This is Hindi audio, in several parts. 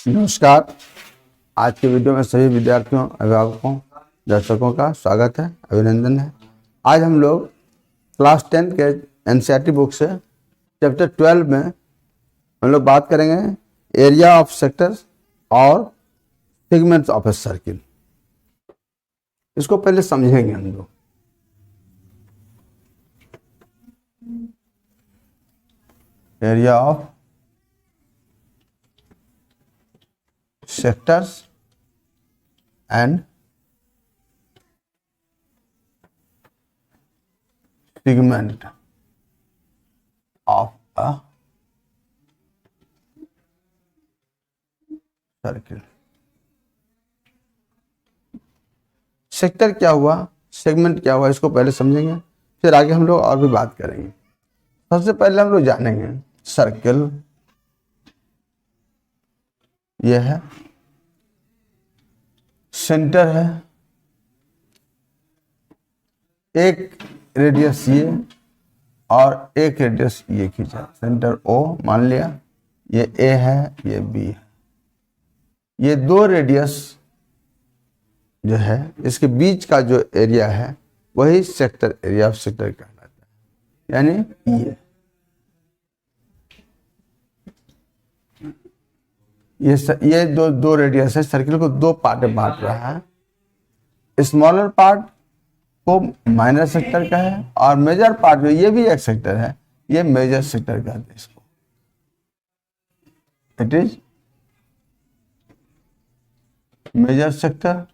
नमस्कार। आज के वीडियो में सभी विद्यार्थियों, अभिभावकों, दर्शकों का स्वागत है, अभिनंदन है। आज हम लोग क्लास 10 के एनसीईआरटी बुक से चैप्टर 12 में हम लोग बात करेंगे एरिया ऑफ सेक्टर्स और सेगमेंट्स ऑफ ए सर्किल। इसको पहले समझेंगे हम लोग। Area of sectors and segment of a circle। Sector क्या हुआ, सेगमेंट क्या हुआ, इसको पहले समझेंगे, फिर आगे हम लोग और भी बात करेंगे। सबसे पहले हम लोग जानेंगे सर्किल। यह है सेंटर है, एक रेडियस ये और एक रेडियस ये खींचा, सेंटर ओ मान लिया, ये ए है, ये बी है। ये दो रेडियस जो है, इसके बीच का जो एरिया है वही सेक्टर, एरिया ऑफ सेक्टर कहलाता है, यानी ये दो रेडियस है, सर्किल को दो पार्ट में बांट रहा है। स्मॉलर पार्ट को माइनर सेक्टर का है और मेजर पार्ट जो ये भी एक सेक्टर है, ये मेजर सेक्टर कहते हैं इसको। इट इज मेजर सेक्टर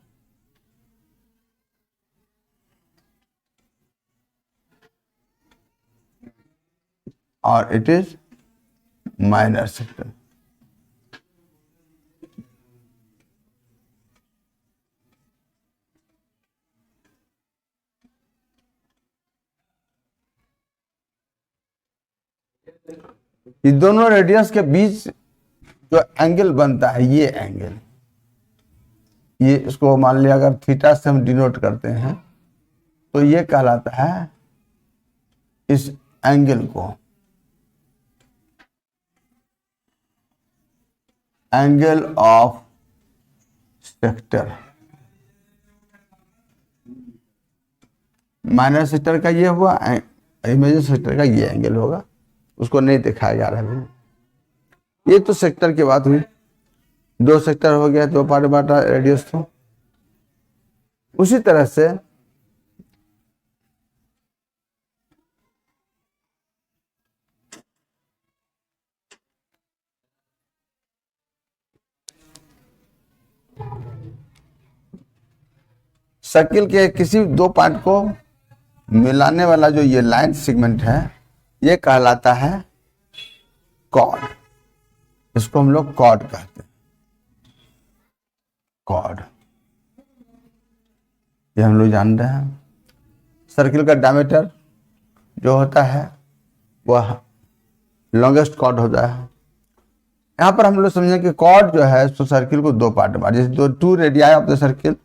और इट इज माइनर सेक्टर। ये दोनों रेडियस के बीच जो एंगल बनता है, ये एंगल, ये इसको मान लिया अगर थीटा से हम डिनोट करते हैं तो ये कहलाता है इस एंगल को angle of sector. Minor sector का ये हुआ, मेजर सेक्टर का ये एंगल होगा, उसको नहीं दिखाया जा रहा है। ये तो सेक्टर की बात हुई, दो सेक्टर हो गया, दो पार्ट बांटा रेडियस। तो उसी तरह से सर्किल के किसी दो पार्ट को मिलाने वाला जो ये लाइन सेगमेंट है, ये कहलाता है कॉर्ड। इसको हम लोग कॉर्ड कहते हैं, कॉर्ड। ये हम लोग जान रहे हैं। सर्किल का डायमीटर जो होता है वह लॉन्गेस्ट कॉर्ड होता है। यहाँ पर हम लोग समझें कि कॉर्ड जो है तो सर्किल को दो पार्ट में, जैसे two radii of the circle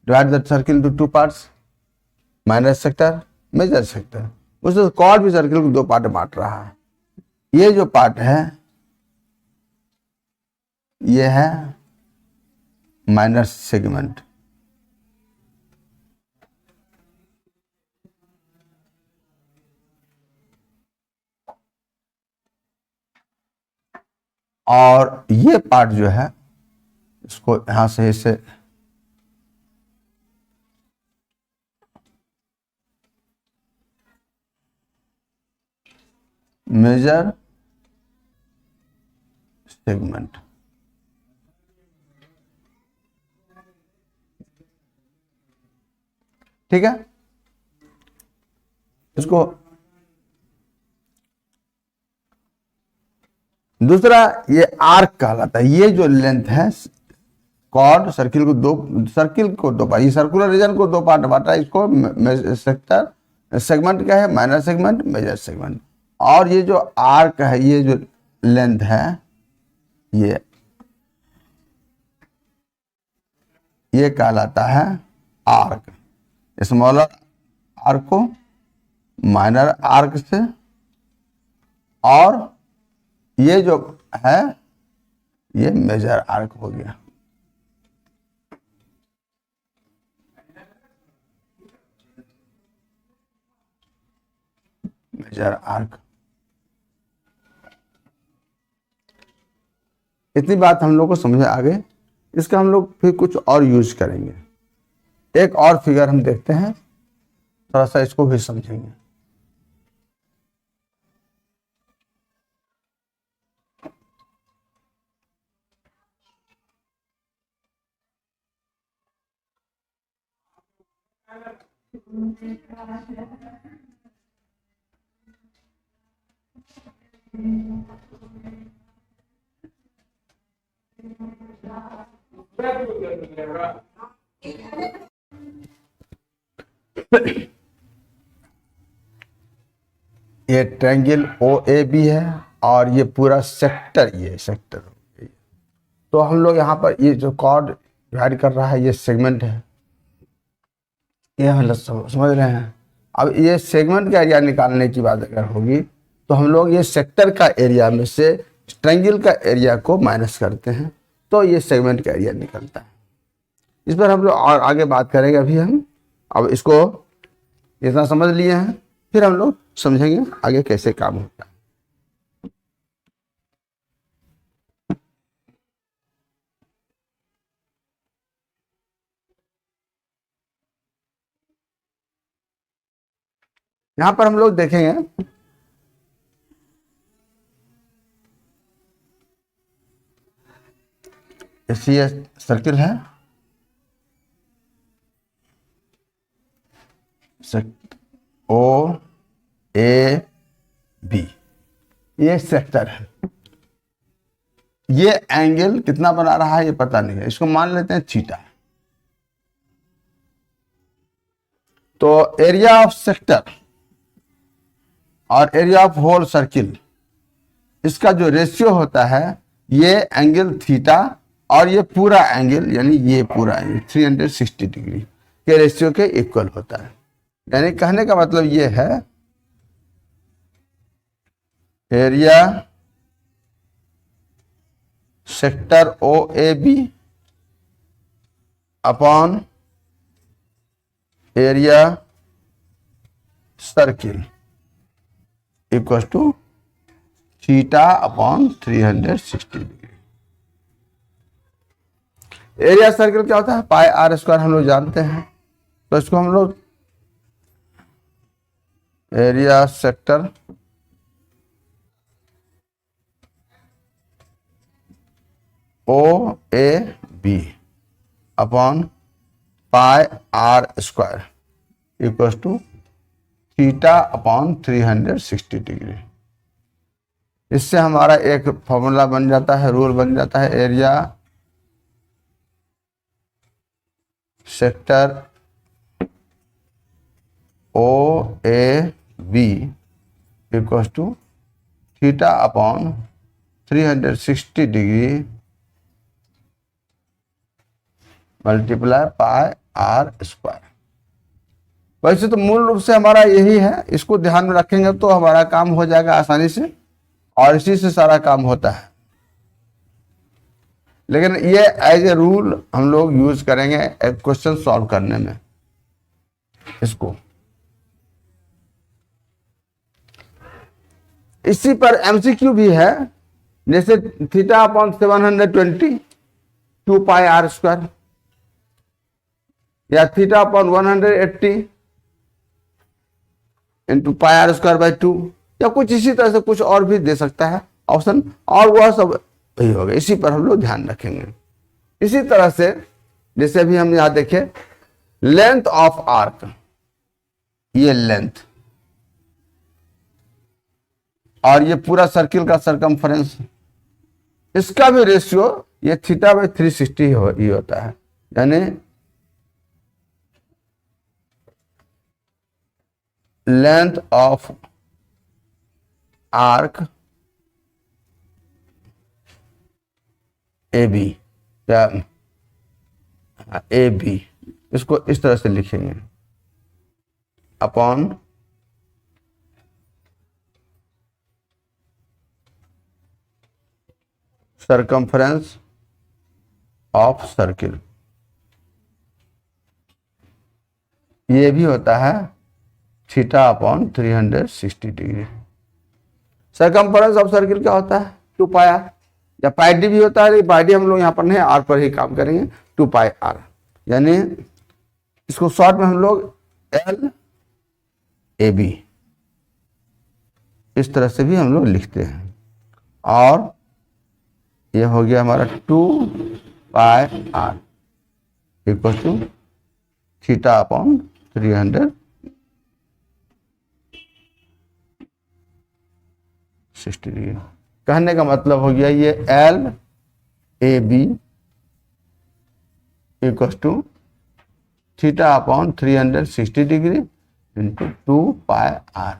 divide the circle to two parts, minor sector, major sector. उससे कॉर्ड भी सर्किल को दो पार्ट में बांट रहा है। ये जो पार्ट है ये है माइनर सेगमेंट। और ये पार्ट जो है, इसको यहां से इसे मेजर सेगमेंट। ठीक है, इसको दूसरा ये आर्क कहलाता है। ये जो लेंथ है, कॉर्ड सर्किल को दो पार्ट, ये सर्कुलर रीजन को दो पार्ट बांटा है, इसको सेक्टर सेगमेंट क्या है, माइनर सेगमेंट, मेजर सेगमेंट। और ये जो आर्क है, ये जो लेंथ है, ये कहलाता है आर्क। स्मॉलर आर्क को माइनर आर्क से और ये जो है ये मेजर आर्क हो गया। Major arc. इतनी बात हम लोग को समझ में आ गई। इसका हम लोग फिर कुछ और यूज करेंगे। एक और फिगर हम देखते हैं, थोड़ा सा इसको भी समझेंगे। ये ट्रायंगल ओ ए बी है और ये पूरा सेक्टर, ये सेक्टर। तो हम लोग यहाँ पर ये जो कॉर्ड डिवाइड कर रहा है ये सेगमेंट है, ये हम लोग समझ रहे हैं। अब ये सेगमेंट का एरिया निकालने की बात अगर होगी तो हम लोग ये सेक्टर का एरिया में से ट्रायंगल का एरिया को माइनस करते हैं तो ये सेगमेंट का एरिया निकलता है। इस पर हम लोग और आगे बात करेंगे। अभी हम अब इसको इतना समझ लिए हैं, फिर हम लोग समझेंगे आगे कैसे काम होता है। यहां पर हम लोग देखेंगे ये सर्किल है, ओ ए बी, ये सेक्टर है। ये एंगल कितना बना रहा है ये पता नहीं है, इसको मान लेते हैं थीटा। तो एरिया ऑफ सेक्टर और एरिया ऑफ होल सर्किल, इसका जो रेशियो होता है ये एंगल थीटा और ये पूरा एंगल यानी ये पूरा एंगल 360 डिग्री के रेशियो के इक्वल होता है। यानी कहने का मतलब ये है area sector O A B upon area circle equal to theta upon 360 degree. Area circle क्या होता है? पाई आर स्क्वायर हम लोग जानते हैं। तो इसको हम लोग area sector O A B upon pi r square equal to theta upon 360 degree. इससे हमारा एक फॉर्मूला बन जाता है, रूल बन जाता है, area sector O A B equal to theta upon 360 degree multiply pi r square. वैसे तो मूल रूप से हमारा यही है, इसको ध्यान में रखेंगे तो हमारा काम हो जाएगा आसानी से और इसी से सारा काम होता है। लेकिन ये एज ए रूल हम लोग यूज करेंगे एक क्वेश्चन सॉल्व करने में इसको। इसी पर एमसीक्यू भी है, जैसे theta upon 720 2 pi r square या theta upon 180 into pi r square by 2 या कुछ इसी तरह से कुछ और भी दे सकता है ऑप्शन, और वह सब वही होगा। इसी पर हम लोग ध्यान रखेंगे। इसी तरह से जैसे अभी हम यहां देखें लेंथ ऑफ आर्क, ये लेंथ और ये पूरा सर्किल का सरकमफ्रेंस, इसका भी रेशियो ये थीटा बाई 360 ही होता है। यानी length of arc A B या ए बी, इसको इस तरह से लिखेंगे अपॉन सर्कमफ्रेंस ऑफ सर्किल, ये भी होता है theta upon 360 degree. Circumference of circle क्या होता है? 2 पाई आर, या पाई डी भी होता है, पाई डी हम लोग यहाँ पर नहीं, आर पर ही काम करेंगे। 2 पाई आर, यानी इसको शॉर्ट में हम लोग एल ए बी इस तरह से भी हम लोग लिखते हैं। और ये हो गया हमारा 2 pi r equal to theta upon 360 degree. कहने का मतलब हो गया ये L A B equal to theta upon 360 degree into 2 pi r.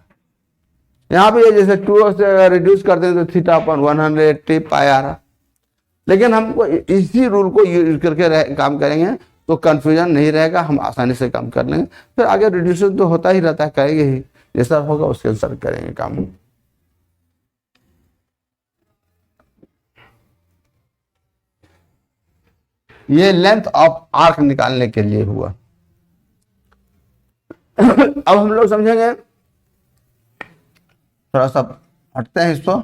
यहाँ पे जैसे 2 से रिड्यूस करते हैं तो थीटा अपॉन 180 पाई आर, लेकिन हमको इसी रूल को यूज करके काम करेंगे तो कंफ्यूजन नहीं रहेगा, हम आसानी से काम कर लेंगे। फिर आगे रिड्यूशन तो होता ही रहता है, करेंगे ही, जैसा होगा उसके अनुसार करेंगे काम। ये लेंथ ऑफ आर्क निकालने के लिए हुआ। अब हम लोग समझेंगे, थोड़ा सा हटते हैं इसको।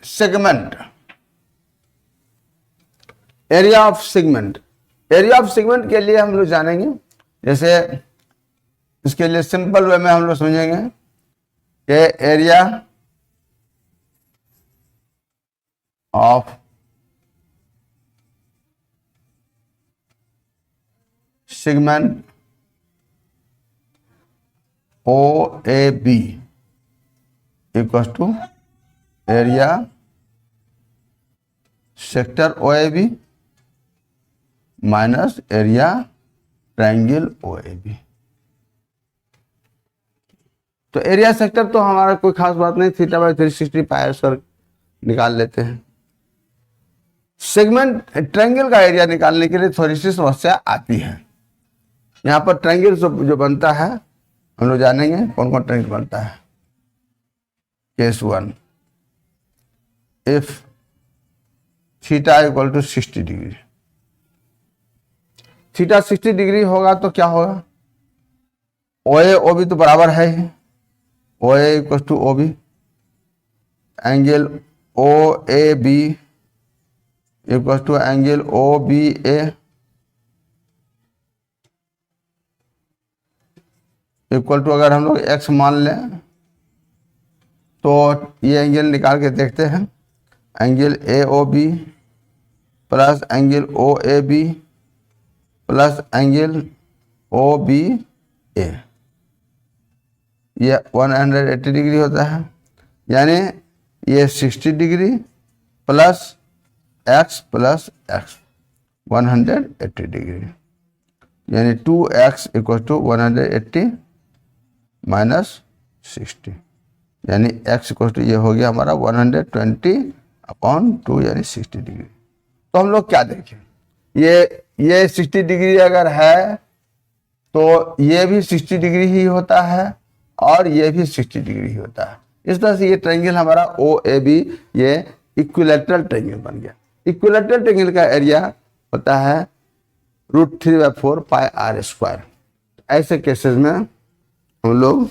Segment, area of segment. Area of segment के लिए हम लोग जानेंगे, जैसे इसके लिए सिंपल वे में हम लोग समझेंगे कि area of segment O A B equal to area sector O A B minus area triangle O A B. तो एरिया सेक्टर तो हमारा कोई खास बात नहीं, थीटा बाई 360 पाई स्क्वायर निकाल लेते हैं। सेगमेंट ट्रायंगल का एरिया निकालने के लिए थोड़ी सी समस्या आती है। यहाँ पर ट्रायंगल जो बनता है हम लोग जानेंगे कौन कौन ट्रायंगल बनता है। Case 1, if theta equal to 60 degree, theta 60 degree होगा तो क्या होगा? ओ ए ओ बी तो बराबर है ही, O A equal to O B, angle O A B equal to angle O B A equal to, अगर हम लोग एक्स मान लें तो ये एंगल निकाल के देखते हैं, angle A O B plus angle O A B plus angle O B A, ये 180 डिग्री होता है। यानी ये 60 डिग्री प्लस एक्स 180 डिग्री, यानी 2x इक्वल टू 180 माइनस 60, यानी x इक्वल टू ये हो गया हमारा 120/2 यानी 60 डिग्री। तो हम लोग क्या देखें, ये 60 डिग्री अगर है तो ये भी 60 डिग्री ही होता है और ये भी 60 डिग्री ही होता है। इस तरह से ये ट्रायंगल हमारा ओ ए बी ये इक्विलैटरल ट्रायंगल बन गया। इक्विलैटरल ट्रायंगल का एरिया होता है √3/4 पाई आर स्क्वायर। ऐसे केसेस में हम लोग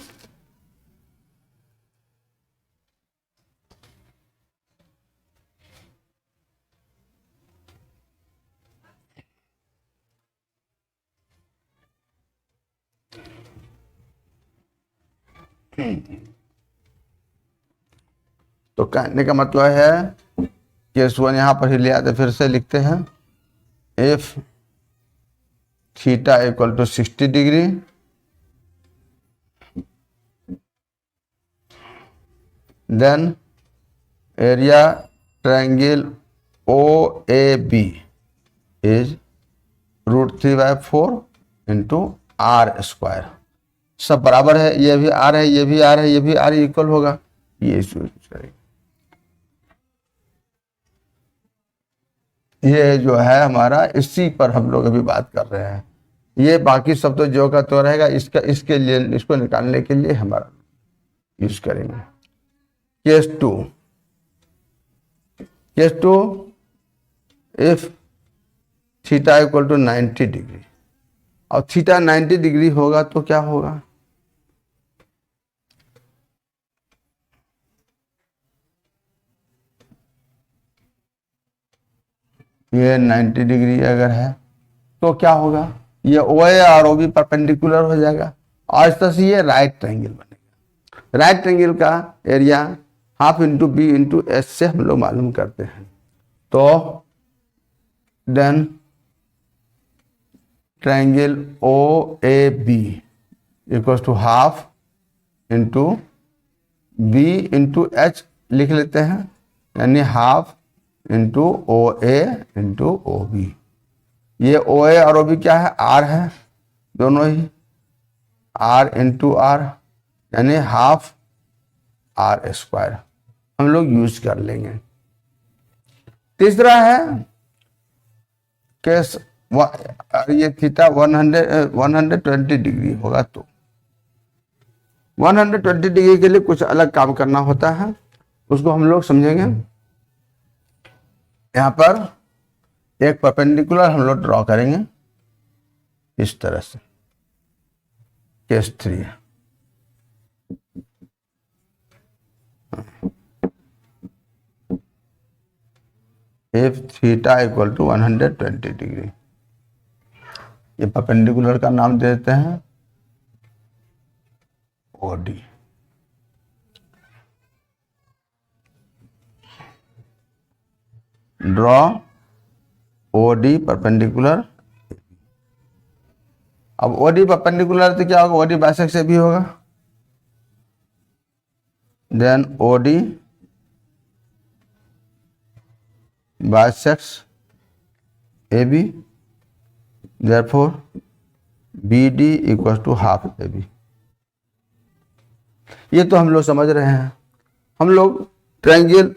तो कहने का मतलब है केस 1 यहां पर ही ले आते, फिर से लिखते हैं, if theta equal to 60 degree then area triangle OAB is √3/4 into r square. सब बराबर है, ये भी आर है, ये भी आर है, ये भी आर इक्वल होगा, ये यूज करेंगे। ये जो है हमारा, इसी पर हम लोग अभी बात कर रहे हैं। ये बाकी सब तो जो का तो रहेगा, इसके लिए, इसको निकालने के लिए हमारा यूज करेंगे। Case two if theta equal to 90 degree, और थीटा 90 डिग्री होगा तो क्या होगा, ये 90 डिग्री अगर है तो क्या होगा, ये OA और OB परपेंडिकुलर हो जाएगा, और इस तरह से ये राइट ट्रायंगल बनेगा। राइट ट्रायंगल का area half into b into s से हम लोग मालूम करते हैं। तो then triangle OAB equal to half into b into h लिख लेते हैं, यानी half into OA into OB। ये OA और OB क्या है, R है, दोनों ही R इंटू R, यानी हाफ R स्क्वायर हम लोग यूज कर लेंगे। तीसरा है केस, ये थीटा 120 डिग्री होगा तो 120 डिग्री के लिए कुछ अलग काम करना होता है, उसको हम लोग समझेंगे। यहां पर एक परपेंडिकुलर हम लोग ड्रॉ करेंगे इस तरह से। Case 3 if theta equal to 120 degree, ये परपेंडिकुलर का नाम देते हैं OD। Draw OD perpendicular. अब OD परपेंडिकुलर तो क्या होगा, OD बाइसेक्ट से भी होगा, then OD bisects AB, therefore BD equal to half AB। ये तो हम लोग समझ रहे हैं। हम लोग ट्रायंगल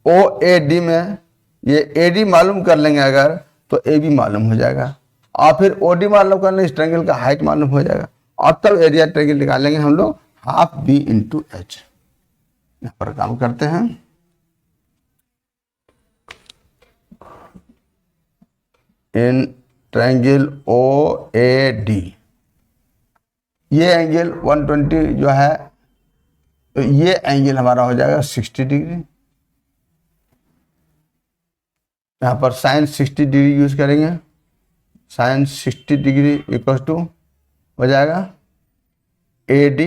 OAD में ये AD मालूम कर लेंगे अगर, तो AB मालूम हो जाएगा, और फिर OD मालूम करने इस ट्रायंगल का हाइट मालूम हो जाएगा, और तब एरिया ट्रायंगल निकालेंगे हम लोग हाफ B इंटू एच। यहाँ पर काम करते हैं। इन ट्रायंगल OAD ये एंगल 120 जो है, तो ये एंगल हमारा हो जाएगा 60 डिग्री। यहाँ पर साइन 60 डिग्री यूज करेंगे, साइन 60 डिग्री इक्वल टू हो जाएगा AD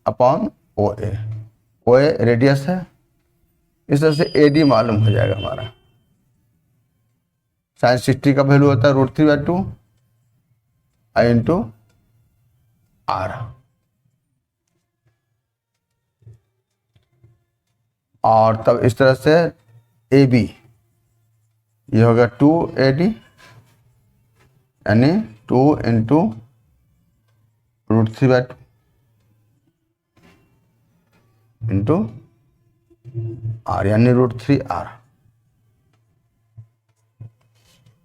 upon OA। OA radius है, इस तरह से AD मालूम हो जाएगा हमारा। साइन 60 का वैल्यू होता है √3/2 आई इंटू R, और तब इस तरह से AB ये होगा 2AD, यानी 2 इंटू √3/2 इंटू R, यानी √3R।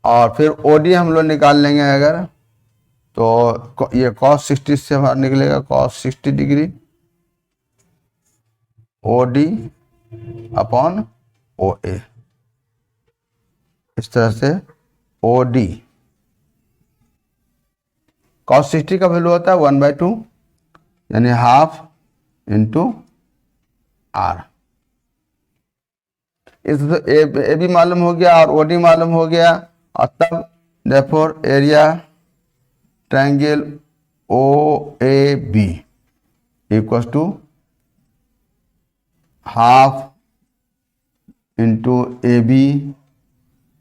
और फिर OD हम लोग निकाल लेंगे अगर, तो ये cos 60 से बाहर निकलेगा, cos 60 degree OD upon OA। इस तरह से OD cos 60 का वैल्यू होता है 1/2, यानी हाफ इंटू R। इस ए भी मालूम हो गया और OD मालूम हो गया, और तब therefore area triangle OAB equal to half into AB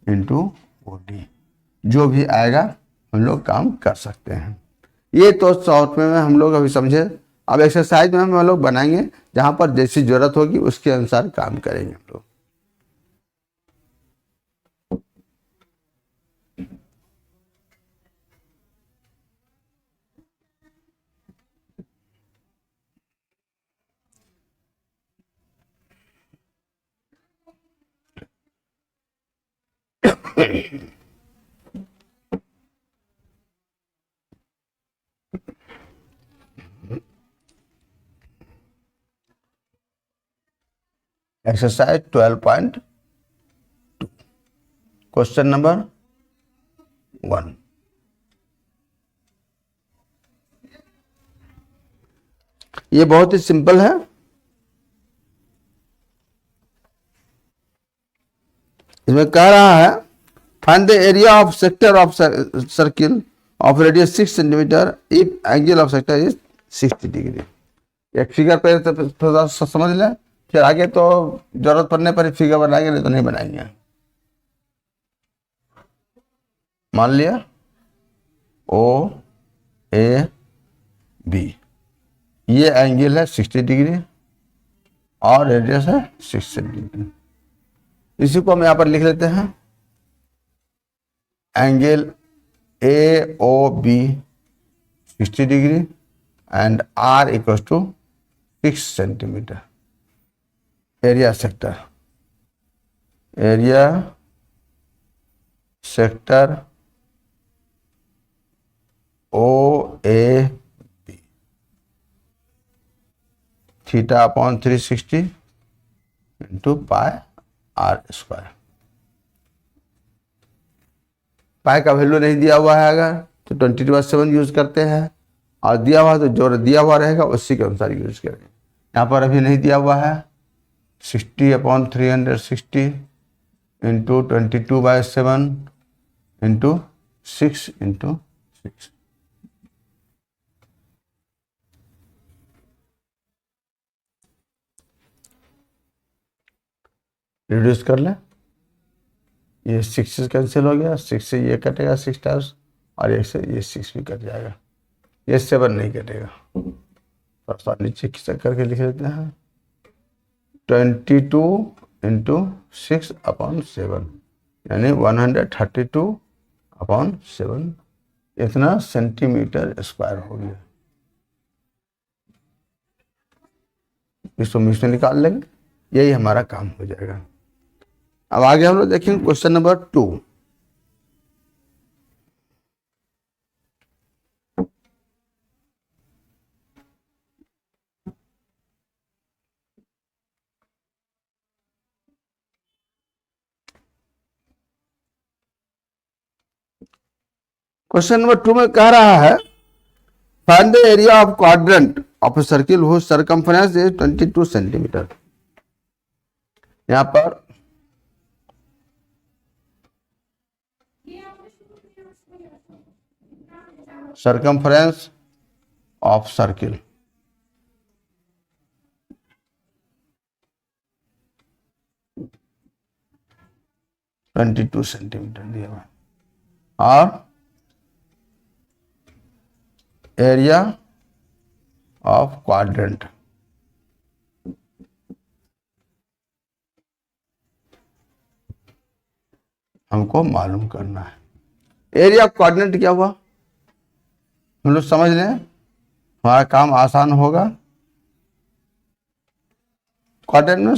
into OD, जो भी आएगा हम लोग काम कर सकते हैं। ये तो शॉर्ट में हम लोग अभी समझे। अब एक्सरसाइज में हम लोग बनाएंगे, जहाँ पर जैसी जरूरत होगी उसके अनुसार काम करेंगे हम लोग। Exercise 12.2 question number 1। ये बहुत ही सिंपल है। इसमें कह रहा है find the area of sector of circle of radius 6 centimetre if angle of sector is 60 degree. एक फिगर पे तो थोड़ा सा समझ लें, फिर आगे तो जरूरत पड़ने पर फिगर बनाएंगे, नहीं तो नहीं बनाएंगे। मान लिया ओ ए बी, ये एंगल है 60 डिग्री और रेडियस है 6 सेंटीमीटर। इसी को हम यहां पर लिख लेते हैं angle A O B 60 degree and r equals to 6 centimetre. Area sector O A B theta upon 360 into pi r square. Pi का वैल्यू नहीं दिया हुआ है अगर तो 20/7 यूज करते हैं, और दिया हुआ तो जो दिया हुआ रहेगा उसी के अनुसार यूज करेंगे। यहाँ पर अभी नहीं दिया हुआ है 60/360 इंटू 22/7 इंटू 6 इंटू 6। रिड्यूस कर लें, ये 6 से कैंसिल हो गया, 6 से ये कटेगा 6 टाइम्स, और 1 से ये 6 भी कट जाएगा, ये 7 नहीं कटेगा। थोड़ा नीचे खिसक करके लिख लेते हैं 22 इंटू 6/7 यानी 132/7 इतना सेंटीमीटर स्क्वायर हो गया। इसको मिक्स में निकाल लेंगे, यही हमारा काम हो जाएगा। अब आगे हम लोग देखेंगे क्वेश्चन नंबर 2। क्वेश्चन नंबर 2 में कह रहा है find the area of quadrant of a circle whose circumference is 22 centimetre. यहां पर सरकमफरेंस ऑफ सर्किल सेंटीमीटर दिया हुआ, और एरिया ऑफ क्वाड्रेंट हमको मालूम करना है। एरिया ऑफ क्वाड्रेंट क्या हुआ हम लोग समझ लें, हमारा काम आसान होगा। क्वाड्रेंट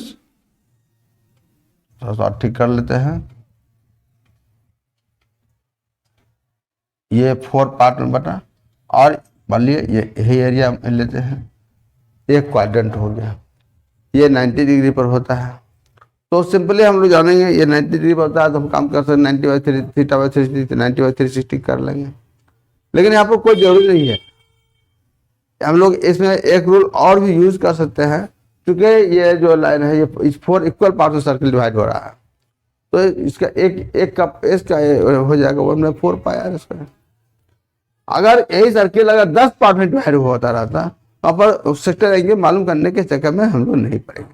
थोड़ा सा ठीक कर लेते हैं, ये 4 पार्ट में बटा, और मान लिए यही एरिया लेते हैं, एक क्वाड्रेंट हो गया। ये 90 डिग्री पर होता है, तो सिंपली हम लोग जानेंगे ये 90 डिग्री पर होता है तो हम काम कर सकते 90/3 थीटा/360 90/360 कर लेंगे। लेकिन यहाँ पर कोई जरूरी नहीं है, हम लोग इसमें एक रूल और भी यूज कर सकते हैं, क्योंकि ये जो लाइन है ये इस 4 इक्वल पार्ट में सर्किल डिवाइड हो रहा है, तो इसका एक का इसका हो जाएगा 1/4 पाई आर स्क्वायर। अगर यही सर्किल अगर 10 पार्ट में डिवाइड होता रहता, वहां पर सेक्टर एंगल मालूम करने के चक्कर में हम लोग नहीं पड़ेंगे।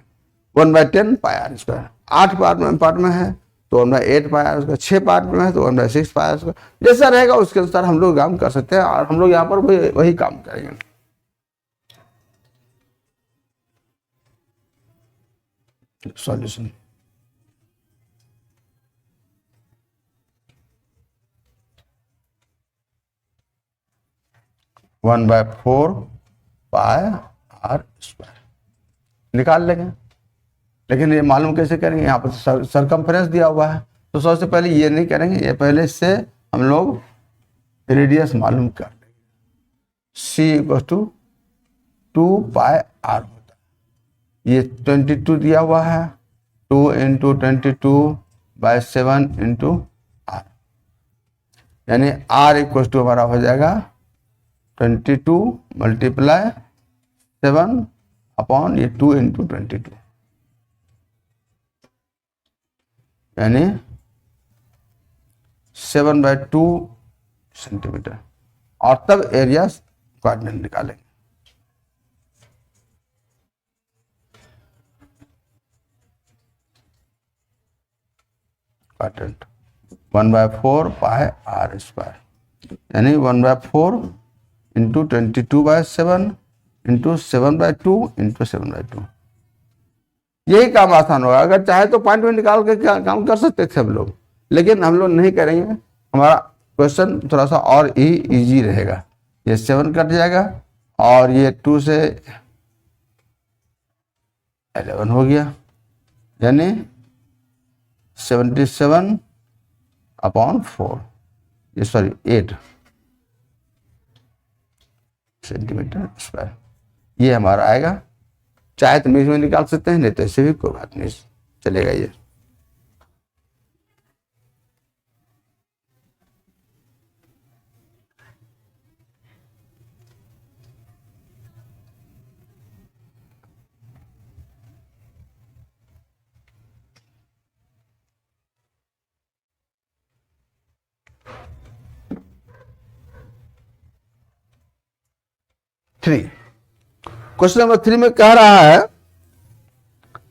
1/10 पाई आर स्क्वायर, 8 पार्ट में है तो 1/8 पाई आर स्क्वायर, 6 पार्ट में है तो 1/6 पाई आर स्क्वायर। जैसा रहेगा उसके अनुसार हम लोग काम कर सकते हैं, और हम लोग यहाँ पर वही काम करेंगे। सॉल्यूशन 1/4 पाई आर स्क्वायर निकाल लेंगे। लेकिन ये मालूम कैसे करेंगे, यहाँ पर सरकमफ्रेंस दिया हुआ है, तो सबसे पहले ये नहीं करेंगे, ये पहले इससे हम लोग रेडियस मालूम कर लेंगे। सी इक्वल टू 2πr होता है। ये 22 दिया हुआ है, 2 × 22/7 × r, यानी r इक्वल टू हमारा हो जाएगा 22 × 7 अपॉन ये 2 × 22, यानी 7/2 सेंटीमीटर। और तब एरिया कोऑर्डिनेट निकालेंगे। क्वाड्रेंट 1/4πr², यानी 1/4 × 22/7 × 7/2 × 7/2। यही काम आसान होगा। अगर चाहे तो पॉइंट में निकाल के काम कर सकते थे हम लोग, लेकिन हम लोग नहीं करेंगे। हमारा क्वेश्चन थोड़ा सा और इजी रहेगा। ये 7 कट जाएगा और ये 2 से 11 हो गया, यानी 77/4, ये सॉरी 8 सेंटीमीटर स्क्वायर। ये हमारा आएगा। चाहे तो में निकाल सकते हैं, नहीं तो ऐसे भी कोई बात नहीं, चलेगा ये। क्वेश्चन नंबर 3 में कह रहा है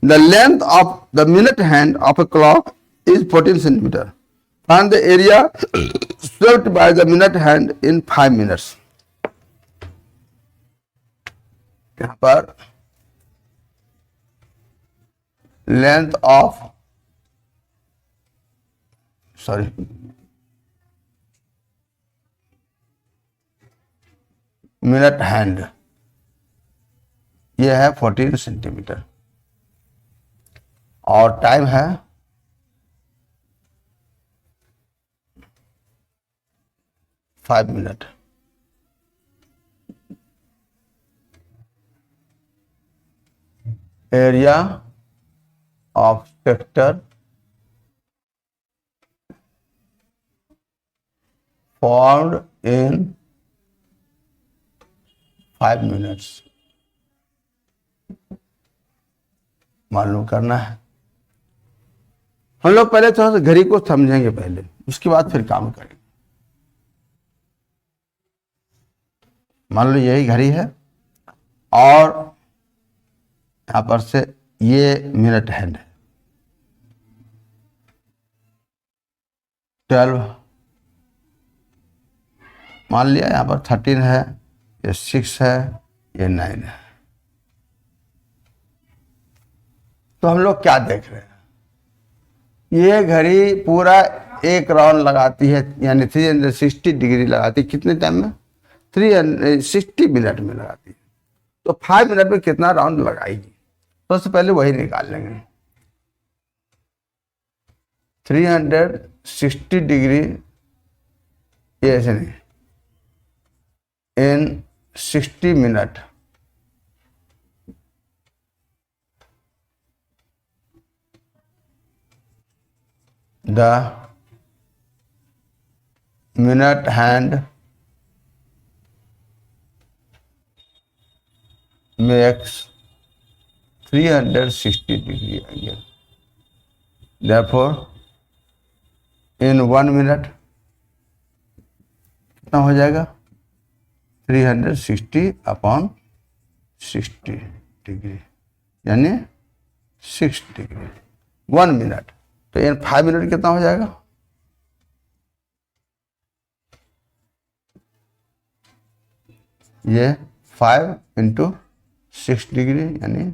the length of the minute hand of a clock is 14 centimetre, find the area swept by the minute hand in 5 minutes. यहां पर लेंथ ऑफ मिनट हैंड, ये है 14 सेंटीमीटर और टाइम है 5 minute. Area of sector formed in 5 minutes मालूम करना है। हम लोग पहले थोड़ा सा घड़ी को समझेंगे पहले, उसके बाद फिर काम करेंगे। मान लो यही घड़ी है और यहां पर से ये मिनट हैंड है, 12 मान लिया। यहां पर 13 है, ये 6 है, ये 9 है। तो हम लोग क्या देख रहे हैं, ये घड़ी पूरा एक राउंड लगाती है, यानी 360 डिग्री लगाती है। कितने टाइम में? 360 मिनट में लगाती है। तो 5 मिनट में कितना राउंड लगाएगी? तो सबसे पहले वही निकाल लेंगे। 360 डिग्री, ये ऐसे नहीं, इन 60 minute, the minute hand makes 360 degree angle. Therefore, in 1 minute कितना हो जाएगा? 360/60 डिग्री, यानी 6 डिग्री 1 मिनट। तो इन 5 मिनट कितना हो जाएगा? ये 5 × 6 डिग्री यानी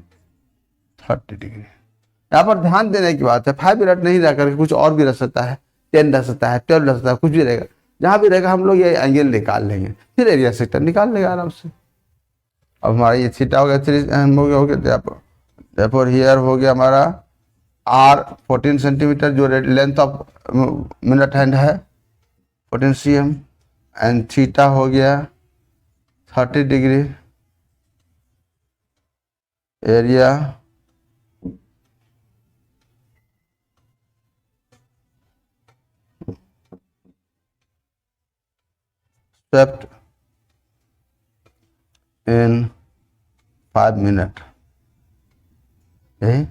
30 डिग्री। यहाँ पर ध्यान देने की बात है, 5 मिनट नहीं रह करके कुछ और भी रह सकता है, 10 रह सकता है, 12 रह सकता है, कुछ भी रहेगा। जहां भी रहेगा हम लोग ये एंगल निकाल लेंगे, फिर एरिया सेक्टर निकाल लेंगे आराम से। अब हमारा ये थीटा हो गया, 3 हो गया। therefore हियर हो गया हमारा आर 14 सेंटीमीटर जो लेंथ ऑफ मिनट हैंड है 14 cm, एंड थीटा हो गया 30 degree, area swept in 5 minute, यही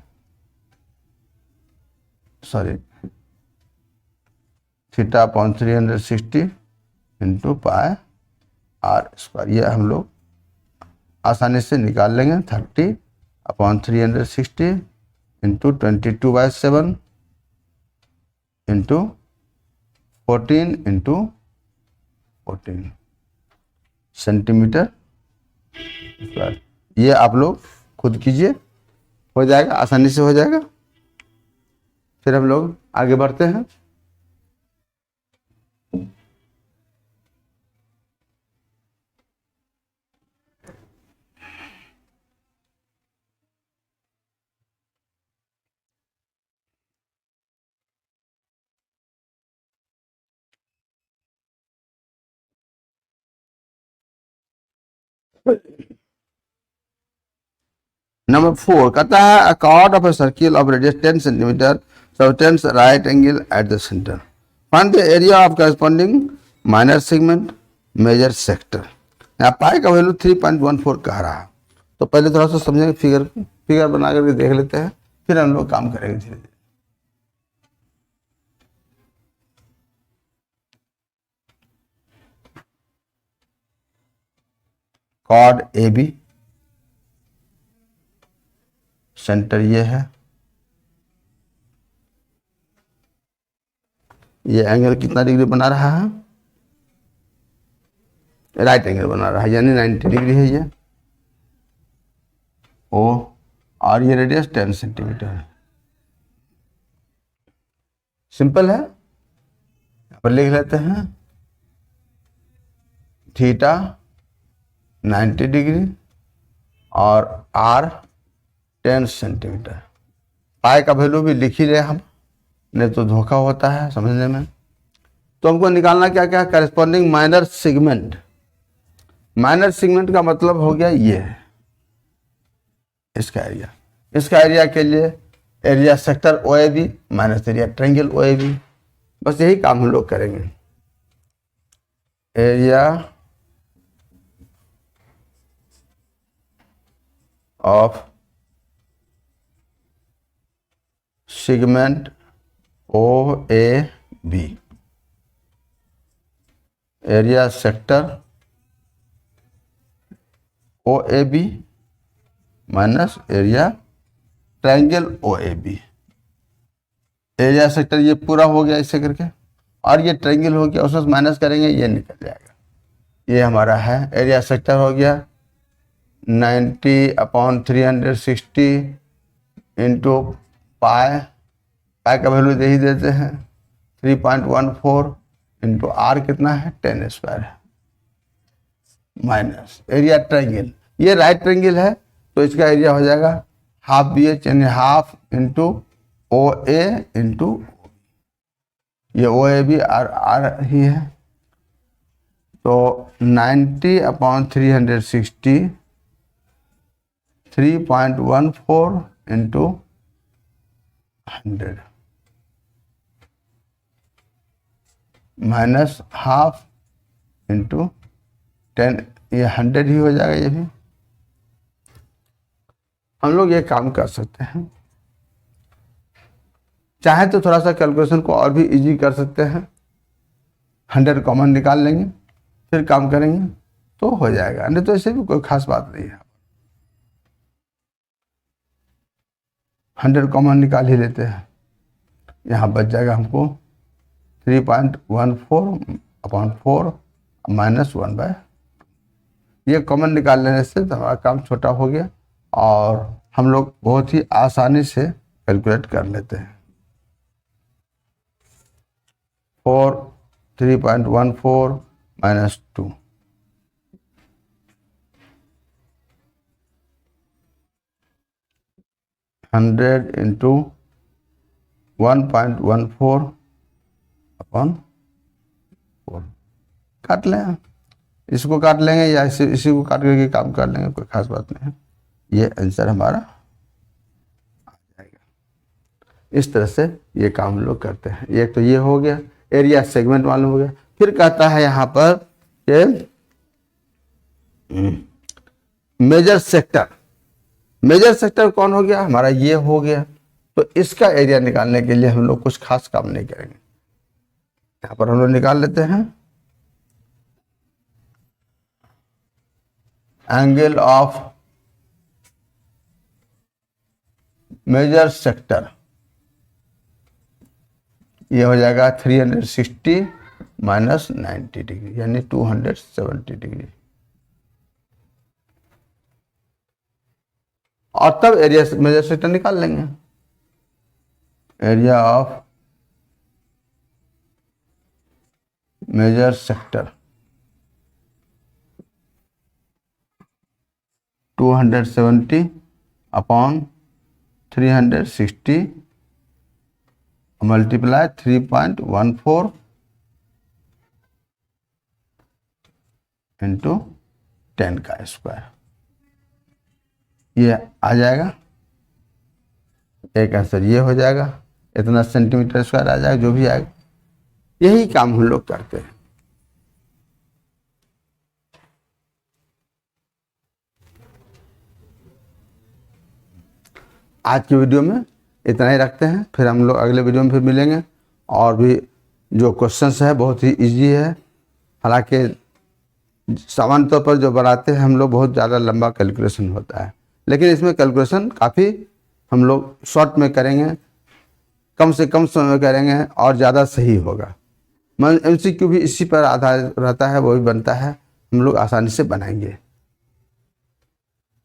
sorry theta upon 360 into pi r square, ये हम लोग आसानी से निकाल लेंगे। 30 upon 360 into 22/7 into 14 into 14 centimetre square. ये आप लोग खुद कीजिए, हो जाएगा, आसानी से हो जाएगा। फिर हम लोग आगे बढ़ते हैं। नंबर 4 कहता है अ chord of a circle of radius 10 centimetre subtends right angle at the center. Find the area of corresponding minor segment major sector. यहाँ पाई का वैल्यू 3.14 कह रहा है, तो पहले थोड़ा सा समझेंगे, फिगर बना करके देख लेते हैं, फिर हम लोग काम करेंगे धीरे धीरे। कॉर्ड ए बी, सेंटर ये है, ये एंगल कितना डिग्री बना रहा है, राइट एंगल बना रहा है, यानी 90 डिग्री है ये ओ, और ये रेडियस 10 सेंटीमीटर है। सिंपल है, यहां पर लिख लेते हैं थीटा 90 डिग्री और आर 10 सेंटीमीटर। पाई का वैल्यू भी लिख ही रहे हम, नहीं तो धोखा होता है समझने में। तो हमको निकालना क्या क्या, corresponding minor segment. Minor segment का मतलब हो गया ये है इसका एरिया, इसका एरिया के लिए area sector O A B minus area triangle O A B, बस यही काम हम लोग करेंगे। Area of segment O A B, area sector O A B minus area triangle O A B. Area sector ये पूरा हो गया ऐसे करके, और ये ट्रायंगल हो गया, उसमें माइनस करेंगे ये निकल जाएगा। ये हमारा है एरिया सेक्टर हो गया 90/360 इंटू पाई, पाई का वैल्यू दे ही देते हैं 3.14 इंटू आर कितना है 10 स्क्वायर है, माइनस एरिया ट्रायंगल, ये राइट ट्रायंगल है तो इसका एरिया हो जाएगा हाफ बी एच, यानी हाफ इंटू ओ ए इंटू, ये ओ ए भी आर ही है, तो 90/360 3.14 इंटू 100 माइनस हाफ इंटू 10, ये 100 ही हो जाएगा। ये भी हम लोग ये काम कर सकते हैं, चाहे तो थोड़ा सा कैलकुलेशन को और भी इजी कर सकते हैं, 100 कॉमन निकाल लेंगे फिर काम करेंगे तो हो जाएगा, नहीं तो ऐसे भी कोई खास बात नहीं है। 100 कॉमन निकाल ही लेते हैं, यहाँ बच जाएगा हमको 3.14/4 माइनस 1/, ये कॉमन निकाल लेने से तो हमारा काम छोटा हो गया और हम लोग बहुत ही आसानी से कैलकुलेट कर लेते हैं। 3.14 माइनस 2, $100 इंटू 1.14 अपॉन 4 काट लें, इसको काट लेंगे या इसी को काट करके काम कर लेंगे, कोई खास बात नहीं है। ये आंसर हमारा आ जाएगा। इस तरह से ये काम हम लोग करते हैं। एक तो ये हो गया, एरिया सेगमेंट मालूम हो गया। फिर कहता है यहाँ पर कि मेजर सेक्टर, मेजर सेक्टर कौन हो गया हमारा, ये हो गया। तो इसका एरिया निकालने के लिए हम लोग कुछ खास काम नहीं करेंगे। यहाँ पर हम लोग निकाल लेते हैं एंगल ऑफ मेजर सेक्टर, ये हो जाएगा 360 माइनस 90 डिग्री यानी 270 डिग्री। और तब एरिया मेजर सेक्टर निकाल लेंगे। Area of major sector 270 upon 360 multiply 3.14 into 10 का स्क्वायर, ये आ जाएगा। एक आंसर ये हो जाएगा, इतना सेंटीमीटर स्क्वायर आ जाएगा, जो भी आएगा। यही काम हम लोग करते हैं। आज की वीडियो में इतना ही रखते हैं, फिर हम लोग अगले वीडियो में फिर मिलेंगे। और भी जो क्वेश्चंस है बहुत ही इजी है, हालांकि सामान्य तौर पर जो बनाते हैं हम लोग बहुत ज़्यादा लंबा कैलकुलेशन होता है, लेकिन इसमें कैलकुलेशन काफ़ी हम लोग शॉर्ट में करेंगे, कम से कम समय में करेंगे और ज़्यादा सही होगा। MCQ भी इसी पर आधारित रहता है, वो भी बनता है, हम लोग आसानी से बनाएंगे।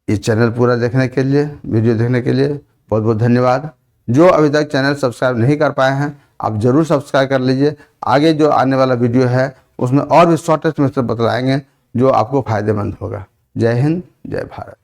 इस चैनल पूरा देखने के लिए, वीडियो देखने के लिए बहुत बहुत धन्यवाद। जो अभी तक चैनल सब्सक्राइब नहीं कर पाए हैं आप ज़रूर सब्सक्राइब कर लीजिए। आगे जो आने वाला वीडियो है उसमें और भी शॉर्टेस्ट मेथड बतलाएंगे जो आपको फ़ायदेमंद होगा। जय हिंद, जय भारत।